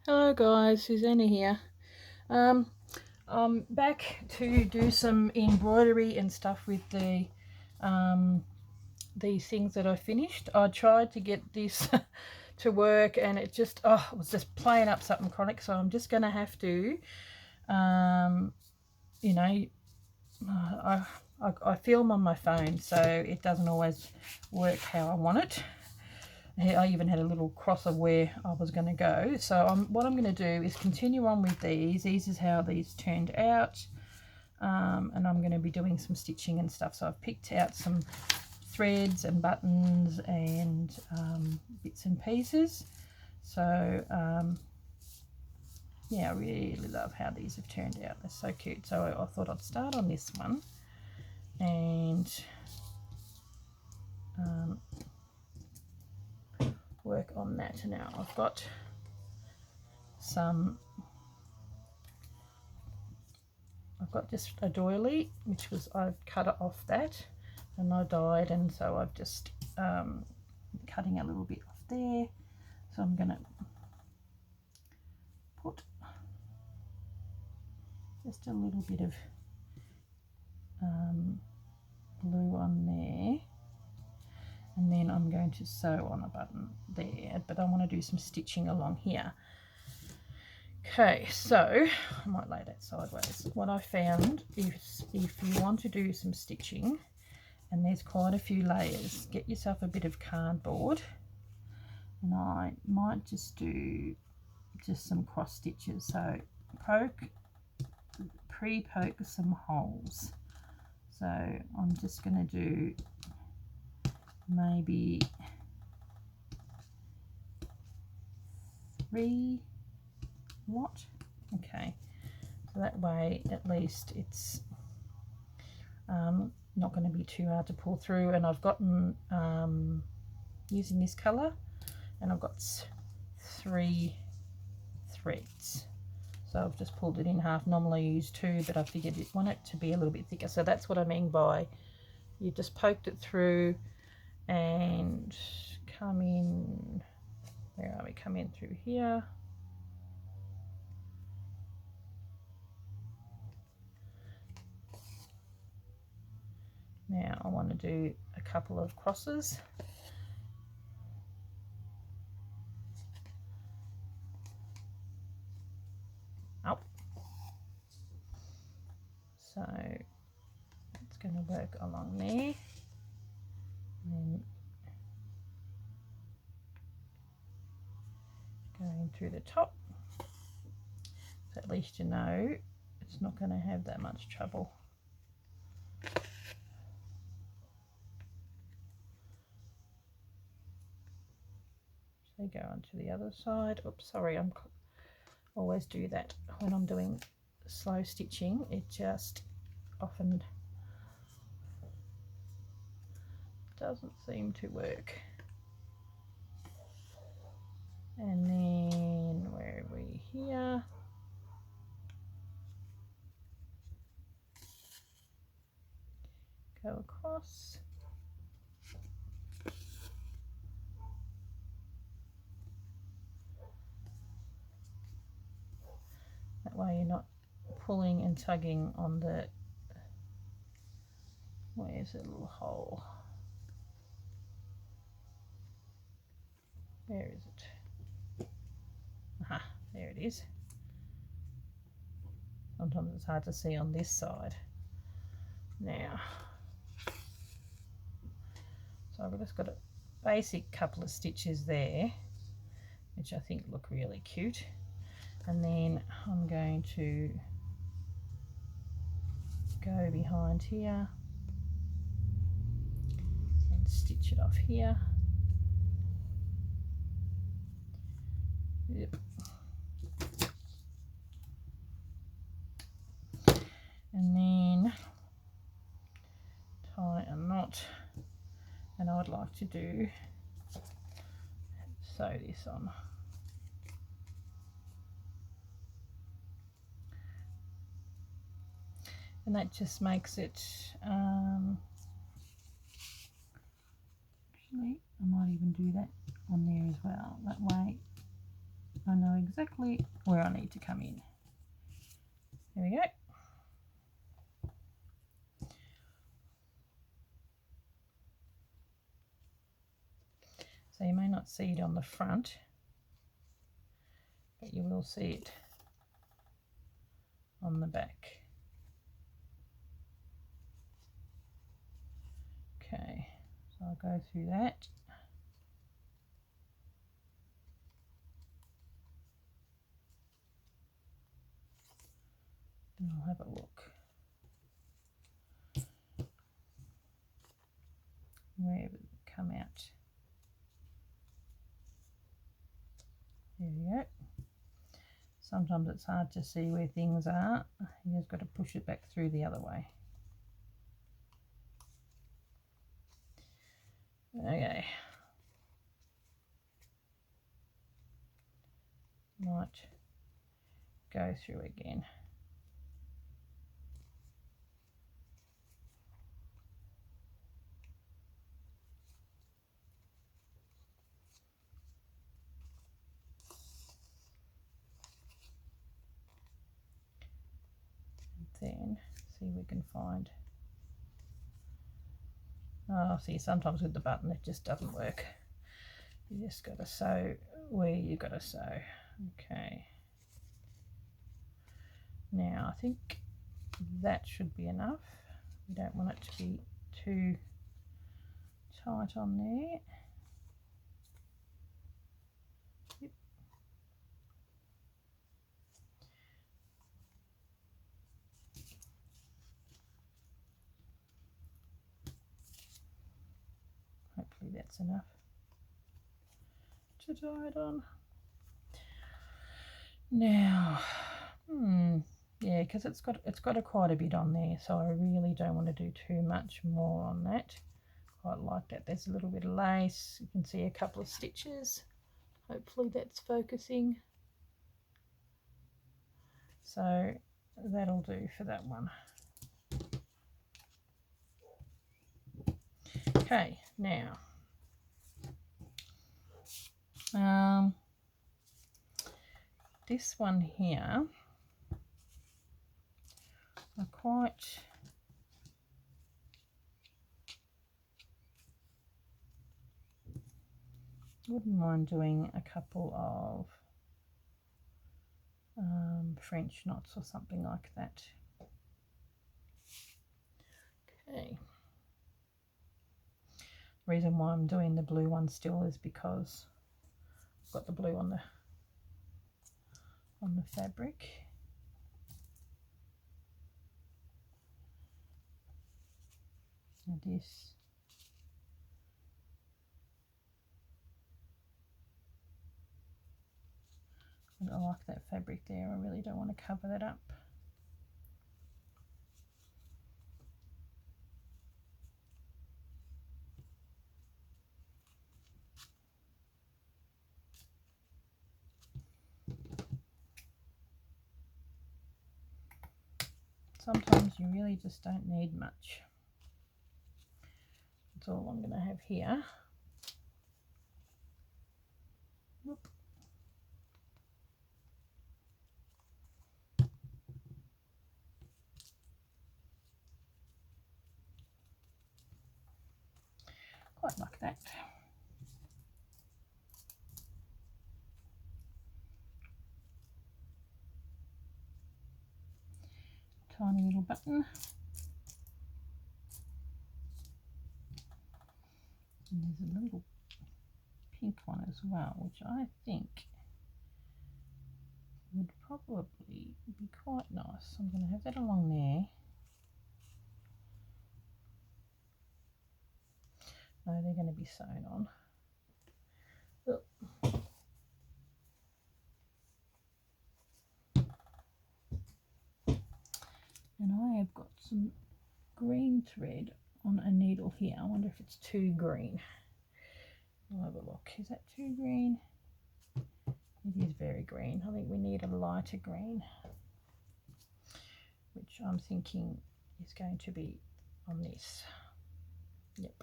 Hello guys, Susanna here. Um, I'm back to do some embroidery and stuff with these things that I finished. I tried to get this to work and it was just playing up something chronic, so I'm just going to have to, um, you know, I film on my phone, so it doesn't always work how I want it. I even had a little cross of where I was going to go. So what I'm going to do is continue on with these. These is how these turned out. And I'm going to be doing some stitching and stuff. So I've picked out some threads and buttons and bits and pieces. So yeah, I really love how these have turned out. They're so cute. So I thought I'd start on this one and work on that. Now I've got just a doily, which was, I've cut it off that and I dyed, and so I've just cutting a little bit off there. So I'm going to put just a little bit of glue on there, and then I'm going to sew on a button there, but I want to do some stitching along here. Okay, so I might lay that sideways. What I found is if you want to do some stitching and there's quite a few layers, get yourself a bit of cardboard, and I might just do some cross stitches. So pre-poke some holes. So I'm just going to do maybe 3. Okay, so that way at least it's not going to be too hard to pull through. And I've gotten using this colour, and I've got 3 threads, so I've just pulled it in half. Normally I use 2, but I figured I want it to be a little bit thicker. So that's what I mean by you just poked it through and come in. Where are we? Come in through here. Now I want to do a couple of crosses. Up. So it's going to work along there. And then going through the top. So at least you know it's not going to have that much trouble. So go on to the other side. Oops, sorry, I'm always do that when I'm doing slow stitching. It just often doesn't seem to work. And then where are we here? Go across. That way you're not pulling and tugging on the, where's the little hole? Where is it? Aha, there it is. Sometimes it's hard to see on this side. Now, so I've just got a basic couple of stitches there, which I think look really cute. And then I'm going to go behind here and stitch it off here. Yep. And then tie a knot, and I would like to do sew this on. And that just makes it, actually I might even do that on there as well. That way I know exactly where I need to come in. There we go. So you may not see it on the front, but you will see it on the back. Okay, so I'll go through that. And I'll have a look. Where would it come out? There we go. Sometimes it's hard to see where things are. You just got to push it back through the other way. Okay. Might go through again. Then see if we can find. Oh, see, sometimes with the button it just doesn't work. You just got to sew where you got to sew. Okay. Now I think that should be enough. We don't want it to be too tight on there. Yep. Hopefully that's enough to tie it on. Now, yeah, because it's got quite a bit on there, so I really don't want to do too much more on that. Quite like that. There's a little bit of lace. You can see a couple of stitches. Hopefully that's focusing. So that'll do for that one. Okay, now this one here, I wouldn't mind doing a couple of French knots or something like that. Okay. Reason why I'm doing the blue one still is because I've got the blue on the fabric. And this I like that fabric there. I really don't want to cover that up. Sometimes you really just don't need much. That's all I'm going to have here. Whoop. Quite like that. Tiny little button. And there's a little pink one as well, which I think would probably be quite nice. I'm going to have that along there. No, they're going to be sewn on. Oh. And I have got some green thread on a needle here. I wonder if it's too green. I'll have a look. Is that too green? It is very green. I think we need a lighter green, which I'm thinking is going to be on this. Yep.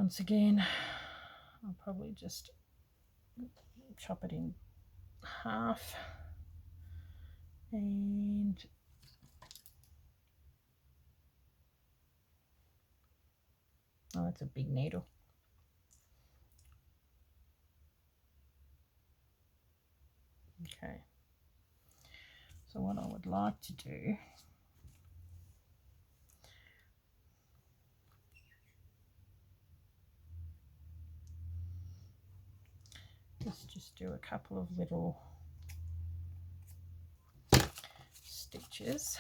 once again, I'll probably just chop it in half and oh, that's a big needle. Okay, so what I would like to do is just do a couple of little stitches.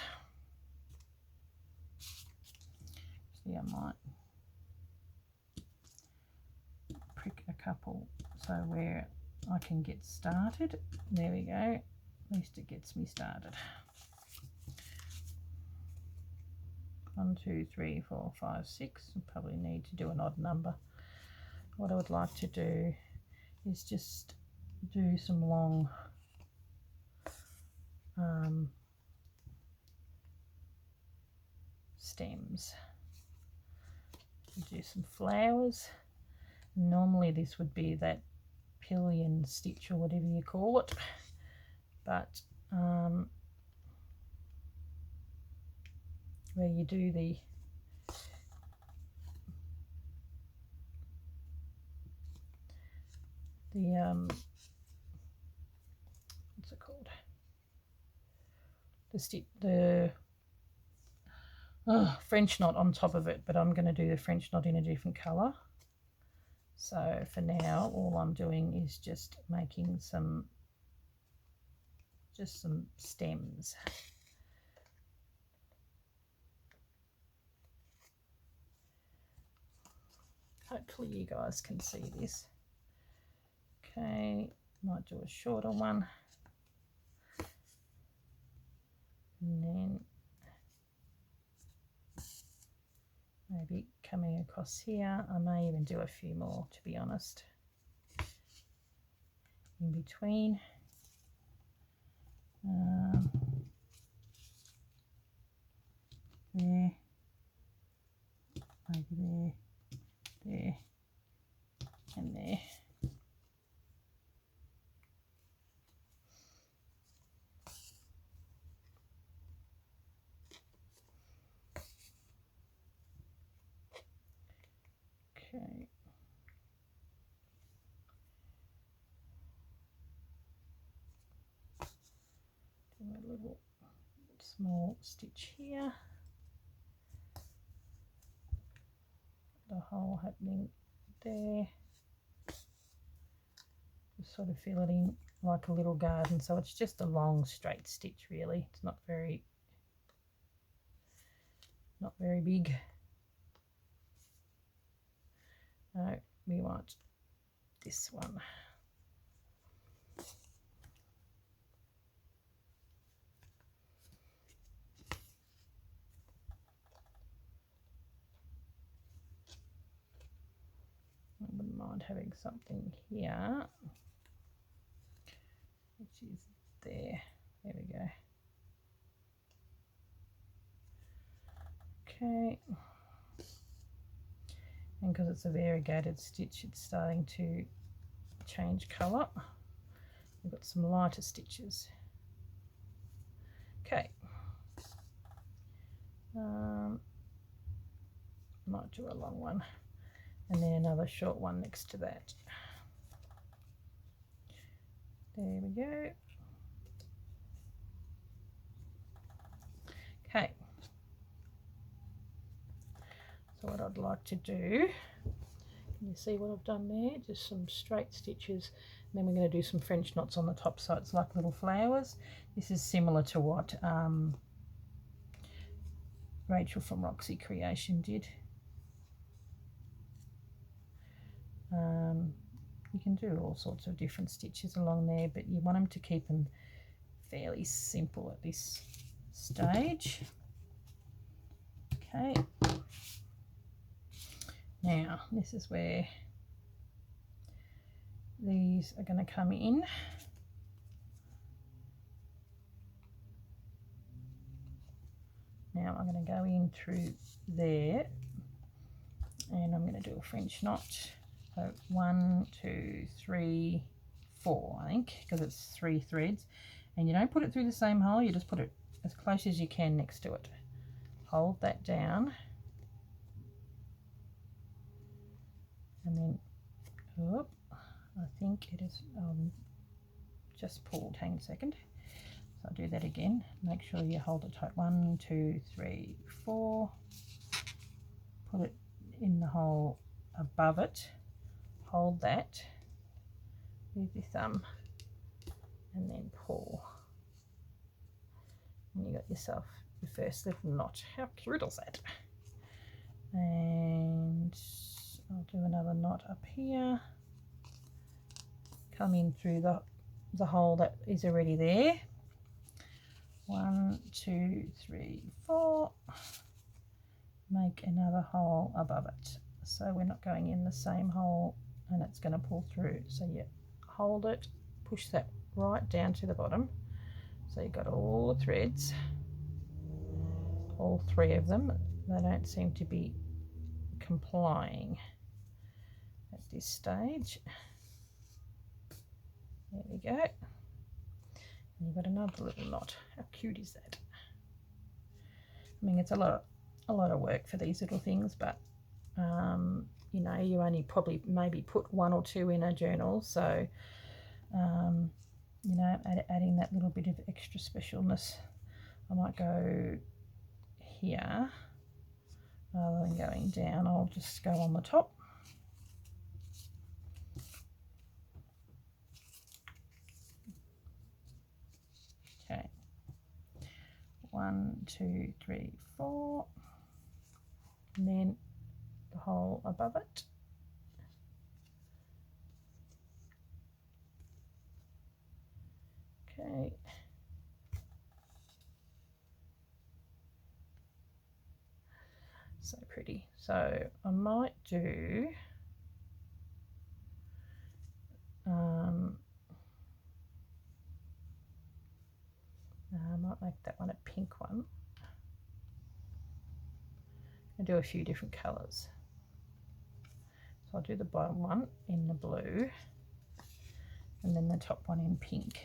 See, I might prick a couple so where I can get started. There we go, at least it gets me started. 1, 2, 3, 4, 5, 6. I probably need to do an odd number. What I would like to do is just do some long stems. Do some flowers. Normally this would be that pillion stitch or whatever you call it, but where you do the what's it called, the French knot on top of it, but I'm going to do the French knot in a different colour. So for now all I'm doing is just making some stems. Hopefully you guys can see this. Okay, might do a shorter one, and then maybe coming across here. I may even do a few more, to be honest, in between. There, maybe there, there, and there. Okay. Do a little small stitch here. The hole happening there. Just sort of fill it in like a little garden, so it's just a long straight stitch really. It's not very big. No, we want this one. I wouldn't mind having something here, which is there. There we go. Okay, and because it's a variegated stitch, it's starting to change colour. We've got some lighter stitches. Okay, might do a long one and then another short one next to that. There we go. Okay, so what I'd like to do, can you see what I've done there? Just some straight stitches, and then we're going to do some French knots on the top, so it's like little flowers. This is similar to what Rachel from Roxy Creation did. You can do all sorts of different stitches along there, but you want them to keep them fairly simple at this stage. Okay, now this is where these are going to come in. Now I'm going to go in through there and I'm going to do a French knot. So 1, 2, 3, 4, I think, because it's 3 threads. And you don't put it through the same hole, you just put it as close as you can next to it. Hold that down, and then, oh, I think it is just pulled. Hang a second. So I'll do that again. Make sure you hold it tight. 1, 2, 3, 4. Put it in the hole above it. Hold that with your thumb, and then pull. And you got yourself your first little knot. How cute is that? And I'll do another knot up here. Come in through the hole that is already there. 1, 2, 3, 4. Make another hole above it. So we're not going in the same hole and it's going to pull through. So you hold it, push that right down to the bottom. So you've got all the threads, all 3 of them. They don't seem to be complying at this stage. There we go. And you've got another little knot. How cute is that? I mean, it's a lot of work for these little things, but you know, you only probably maybe put 1 or 2 in a journal, so you know, adding that little bit of extra specialness. I might go here rather than going down. I'll just go on the top. Okay, 1, 2, 3, 4, and then the hole above it. Okay. So pretty. So I might do I might make that one a pink one. I'll do a few different colours. So I'll do the bottom one in the blue and then the top one in pink.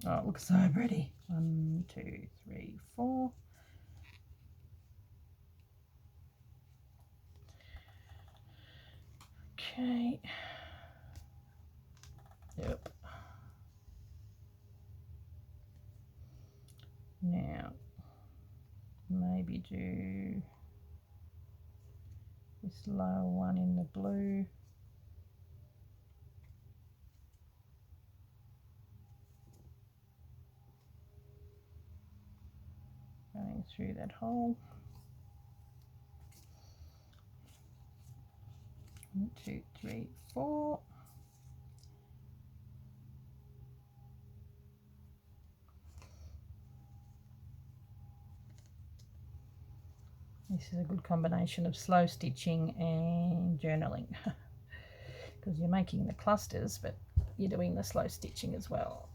Oh, it looks so pretty. 1, 2, 3, 4. Okay. Yep. Now, maybe do this lower one in the blue. Going through that hole. 1, 2, 3, 4. This is a good combination of slow stitching and journaling because you're making the clusters, but you're doing the slow stitching as well.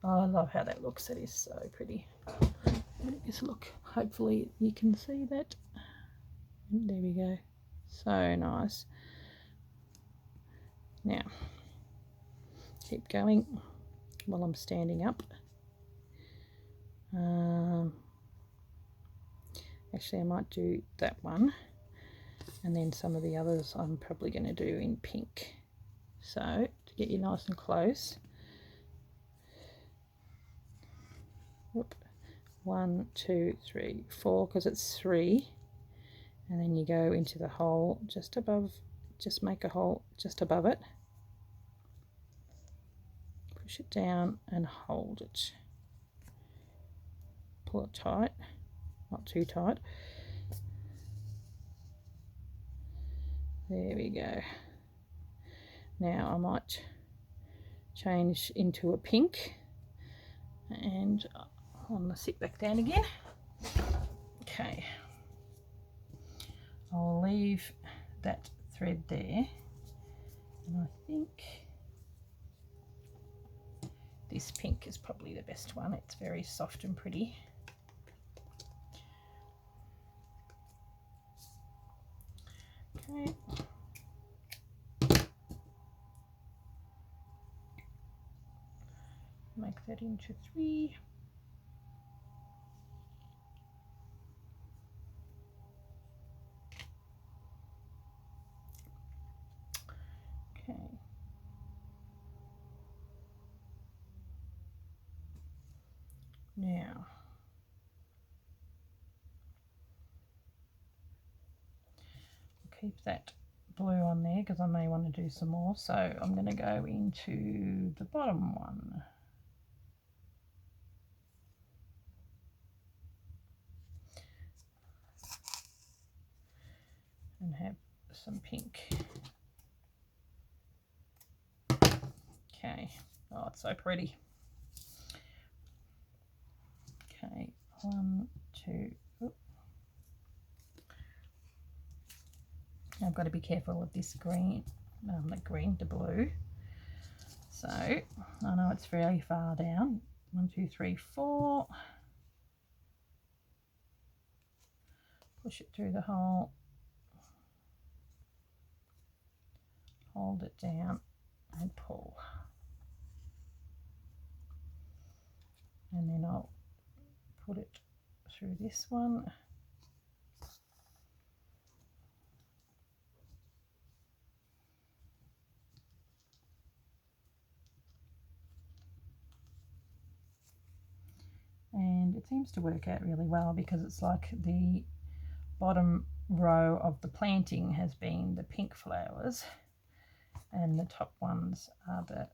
Oh, I love how that looks. It is so pretty. Just look. Hopefully you can see that. There we go. So nice. Now, keep going while I'm standing up. Actually, I might do that one, and then some of the others I'm probably going to do in pink. So, to get you nice and close, 1, 2, 3, 4, because it's 3, and then you go into the hole just above, just make a hole just above it, push it down and hold it, pull it tight, not too tight. There we go. Now I might change into a pink, and I'm going to sit back down again. Okay, I'll leave that thread there, and I think this pink is probably the best one. It's very soft and pretty. make that into 3. Okay. Now, keep that blue on there because I may want to do some more. So I'm going to go into the bottom one. And have some pink. Okay. Oh, it's so pretty. Okay, 1, 2. Oops. I've got to be careful of this green, the blue. So I know it's fairly far down. 1, 2, 3, 4. Push it through the hole. Hold it down and pull. And then I'll put it through this one. And it seems to work out really well because it's like the bottom row of the planting has been the pink flowers and the top ones are the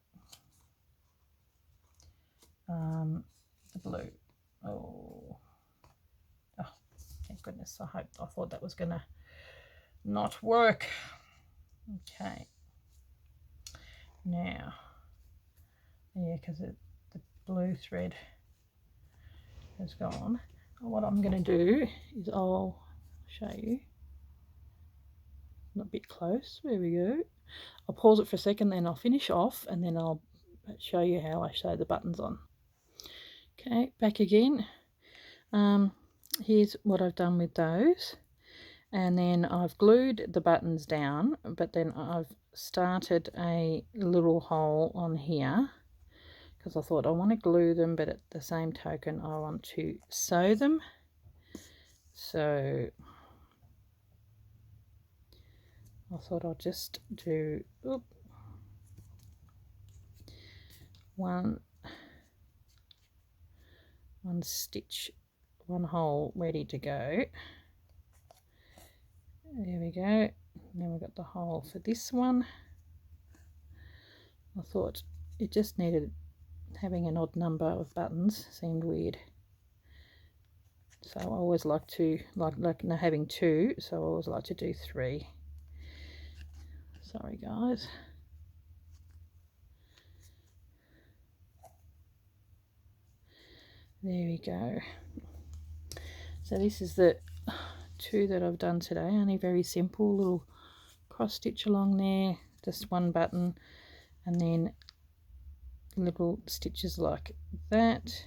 blue. Oh, thank goodness. I thought that was gonna not work. Okay, now, yeah, because the blue thread has gone. What I'm going to do is I'll show you. A bit close. There we go. I'll pause it for a second, then I'll finish off, and then I'll show you how I sew the buttons on. Okay, back again. Here's what I've done with those. And then I've glued the buttons down, but then I've started a little hole on here because I thought I want to glue them, but at the same token I want to sew them. So I thought I'll just do one stitch, one hole ready to go. There we go. And then we've got the hole for this one. I thought it just needed having an odd number of buttons, seemed weird. So I always like to like having 2, so I always like to do 3. Sorry guys. There we go. So this is the 2 that I've done today, only very simple, little cross stitch along there, just one button, and then little stitches like that.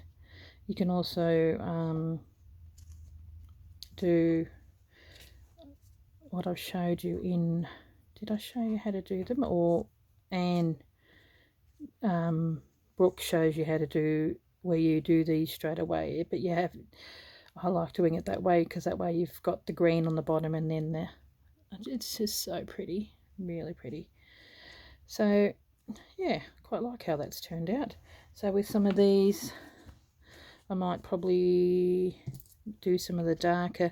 You can also do what I've showed you in, did I show you how to do them? Or Anne Brooke shows you how to do, where you do these straight away, but you have, I like doing it that way because that way you've got the green on the bottom and then it's just so pretty, really pretty. So yeah, quite like how that's turned out. So with some of these I might probably do some of the darker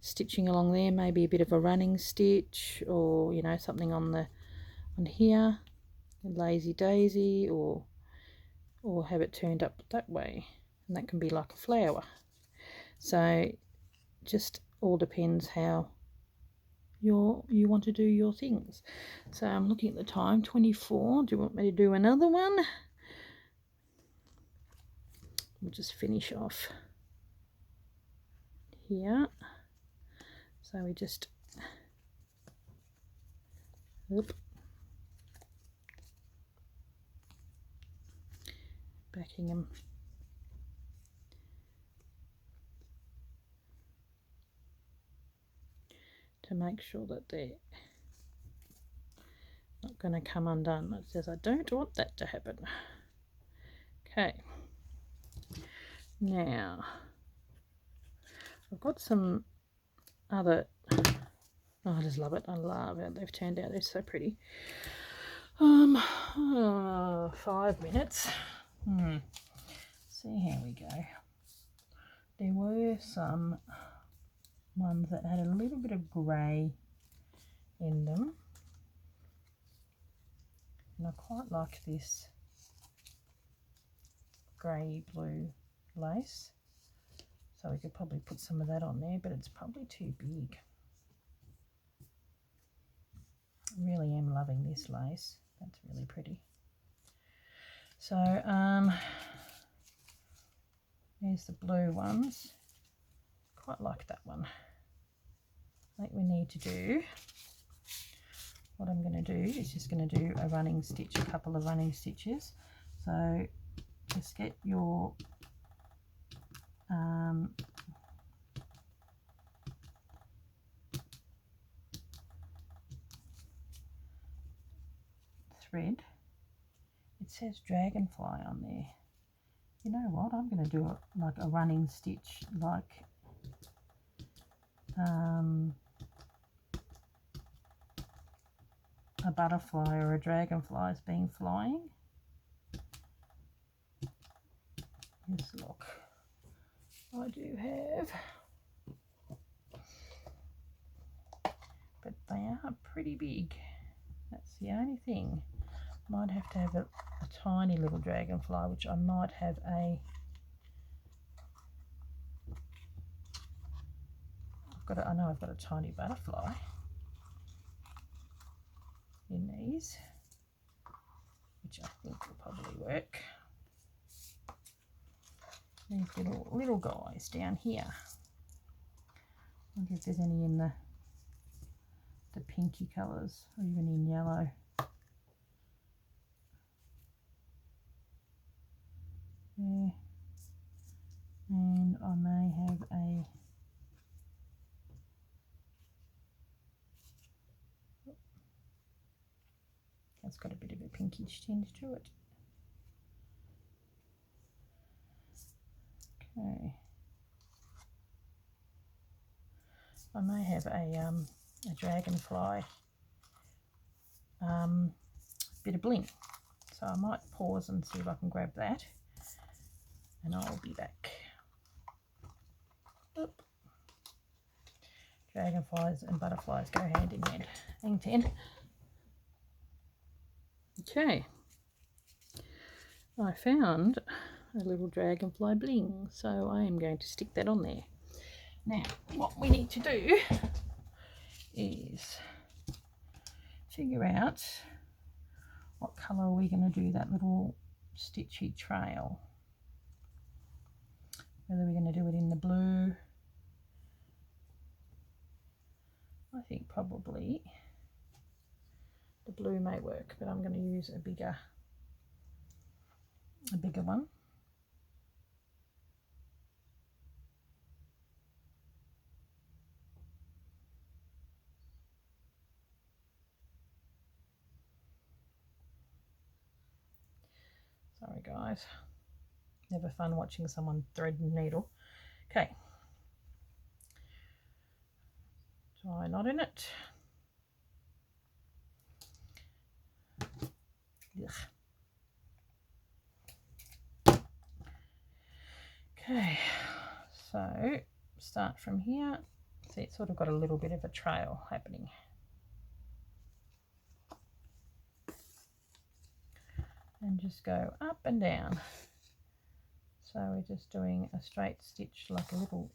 stitching along there, maybe a bit of a running stitch, or you know, something on here, lazy daisy, or have it turned up that way, and that can be like a flower. So just all depends how you want to do your things. So I'm looking at the time, 24. Do you want me to do another one? We'll just finish off here. So we just backing them to make sure that they're not going to come undone. It says I don't want that to happen. Okay, now I've got some other, oh, I just love it. I love how they've turned out. They're so pretty. 5 minutes. See how we go. There were some ones that had a little bit of grey in them, and I quite like this grey blue lace, so we could probably put some of that on there, but it's probably too big. I really am loving this lace. That's really pretty. So there's the blue ones. Quite like that one. I think we need to do, what I'm going to do is just going to do a running stitch, a couple of running stitches. So just get your thread. It says dragonfly on there. You know what, I'm going to do it like a running stitch, like a butterfly or a dragonfly is being flying. Just look, I do have, but they are pretty big. That's the only thing. Might have to have a tiny little dragonfly, which I might have a, I know I've got a tiny butterfly in these, which I think will probably work. These little guys down here. I wonder if there's any in the pinky colours, or even in yellow. There. And I may have a, that's got a bit of a pinkish tinge to it. Okay. I may have a dragonfly bit of bling, so I might pause and see if I can grab that, and I'll be back. Oop. Dragonflies and butterflies go hand in hand. Hang 10. Okay, I found a little dragonfly bling, so I am going to stick that on there. Now, what we need to do is figure out what colour are we going to do that little stitchy trail. Whether we're going to do it in the blue. I think probably the blue may work, but I'm going to use a bigger one. Sorry guys, never fun watching someone thread and needle. Okay, tie a knot in it. Ugh. Okay, so start from here. See, it's sort of got a little bit of a trail happening. And just go up and down. So we're just doing a straight stitch, like a little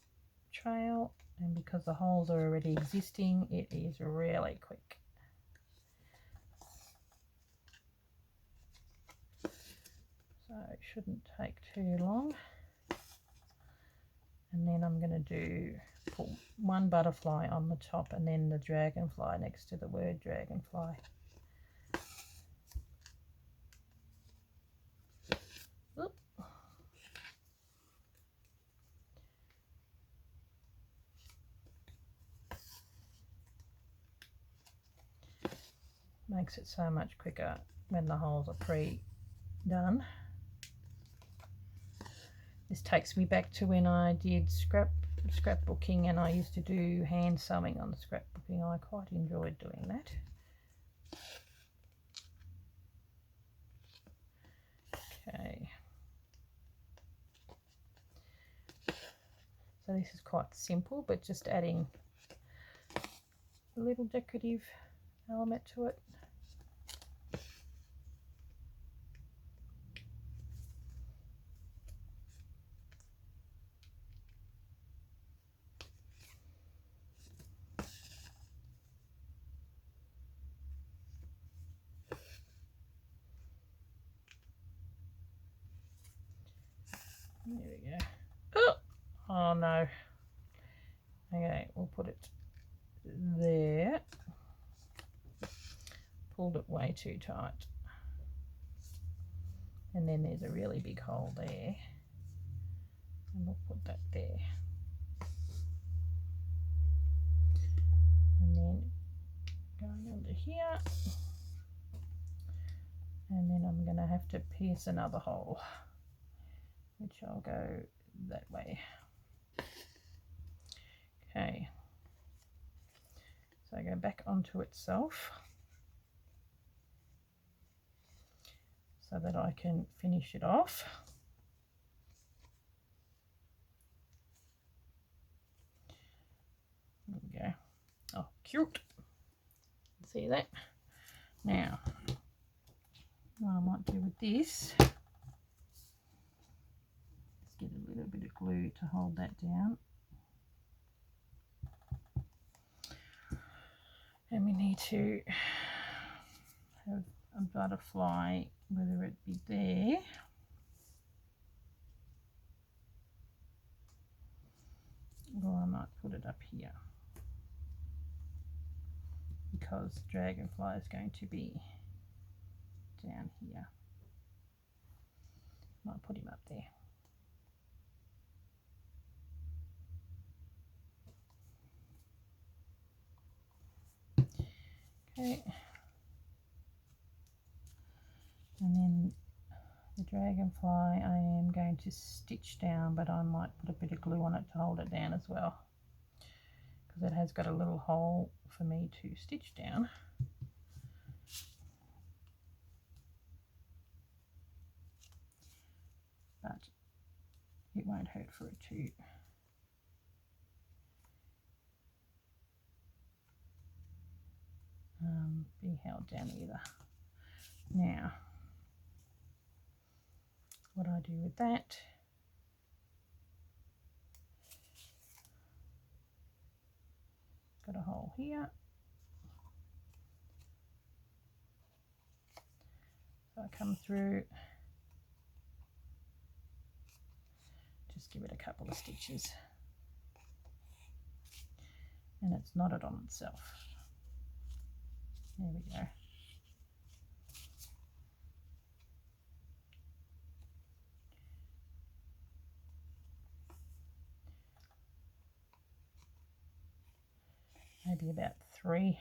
trail, and because the holes are already existing, it is really quick. So it shouldn't take too long. And then I'm going to put one butterfly on the top and then the dragonfly next to the word dragonfly. Oop. Makes it so much quicker when the holes are pre-done. This takes me back to when I did scrapbooking, and I used to do hand sewing on the scrapbooking. I quite enjoyed doing that. Okay. So this is quite simple, but just adding a little decorative element to it. There we go. Oh no. Okay, we'll put it there. Pulled it way too tight. And then there's a really big hole there. And we'll put that there. And then going under here. And then I'm going to have to pierce another hole, which I'll go that way. Okay. So I go back onto itself so that I can finish it off. There we go. Oh, cute. See that? Now, what I might do with this, let's get a little bit of glue to hold that down. And we need to have a butterfly, whether it be there or I might put it up here, because the dragonfly is going to be down here. Might put him up there. Okay. And then the dragonfly I am going to stitch down, but I might put a bit of glue on it to hold it down as well, because it has got a little hole for me to stitch down. But it won't hurt for it to be held down either. Now, what I do with that, got a hole here, so I come through, just give it a couple of stitches, and it's knotted on itself. There we go. Maybe about 3.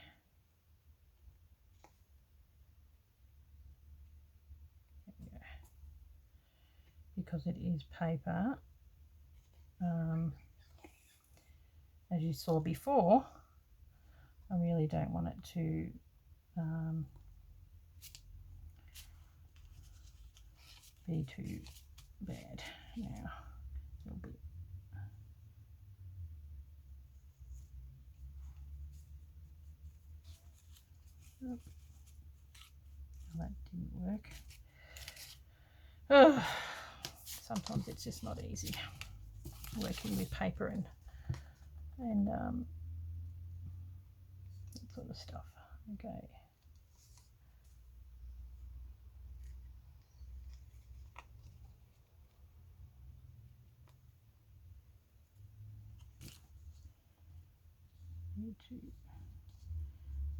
There we go. Because it is paper, as you saw before, I really don't want it to be too bad. Now, a little bit. Oh, that didn't work. Oh, sometimes it's just not easy working with paper and that sort of stuff. Okay. Need to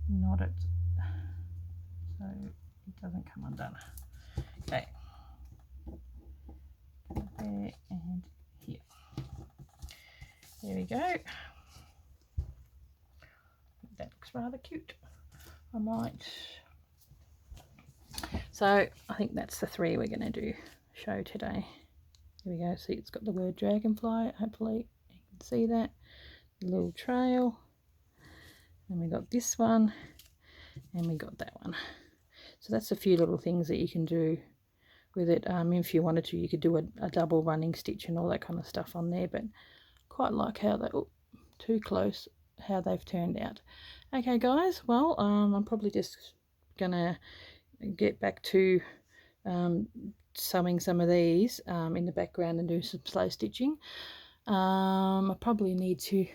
knot it so it doesn't come undone. Okay, there and here. There we go. That looks rather cute. I might. So I think that's the 3 we're going to show today. Here we go. See, it's got the word dragonfly. Hopefully you can see that. The little trail. And we got this one. And we got that one. So that's a few little things that you can do with it. If you wanted to, you could do a double running stitch and all that kind of stuff on there. But quite like how they... Oh, too close. How they've turned out. Okay, guys. Well, I'm probably just going to get back to... sewing some of these in the background and do some slow stitching. I probably need to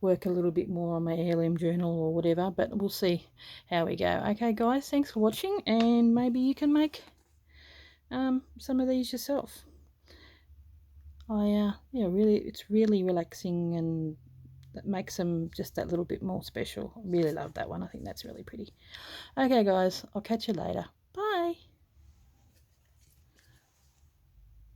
work a little bit more on my heirloom journal or whatever, but we'll see how we go. Okay guys, thanks for watching, and maybe you can make some of these yourself. Yeah, really, it's really relaxing, and that makes them just that little bit more special. I really love that one. I think that's really pretty. Okay guys, I'll catch you later.